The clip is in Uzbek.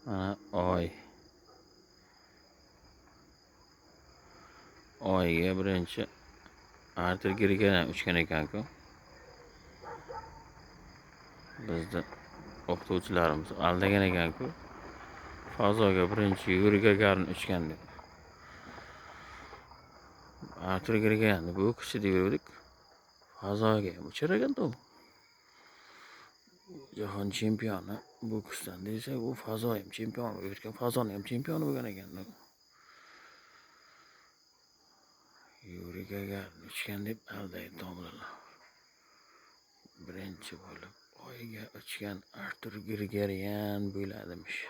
Mana oyga birinchi Artur Grigoryan uchgan ekan-ku. Bizda o'qituvchilarimiz aldagan ekan-ku. Fazoga birinchi Yuriy Gagarin uchgan deb. Artur Grigoryanni bu kishi deb yurdik. Fazoga ham uchar ekan-da. Jahon chempioni boksdan desa, u fazo ham chempion bo'lib yurgan, fazoni ham chempioni bo'lgan ekan-da. Yuriy Gagarin uchgan deb aldaydi domlalar. Birinchi bo'lib oyga uchgan Artur Grigoryan bo'ladimish.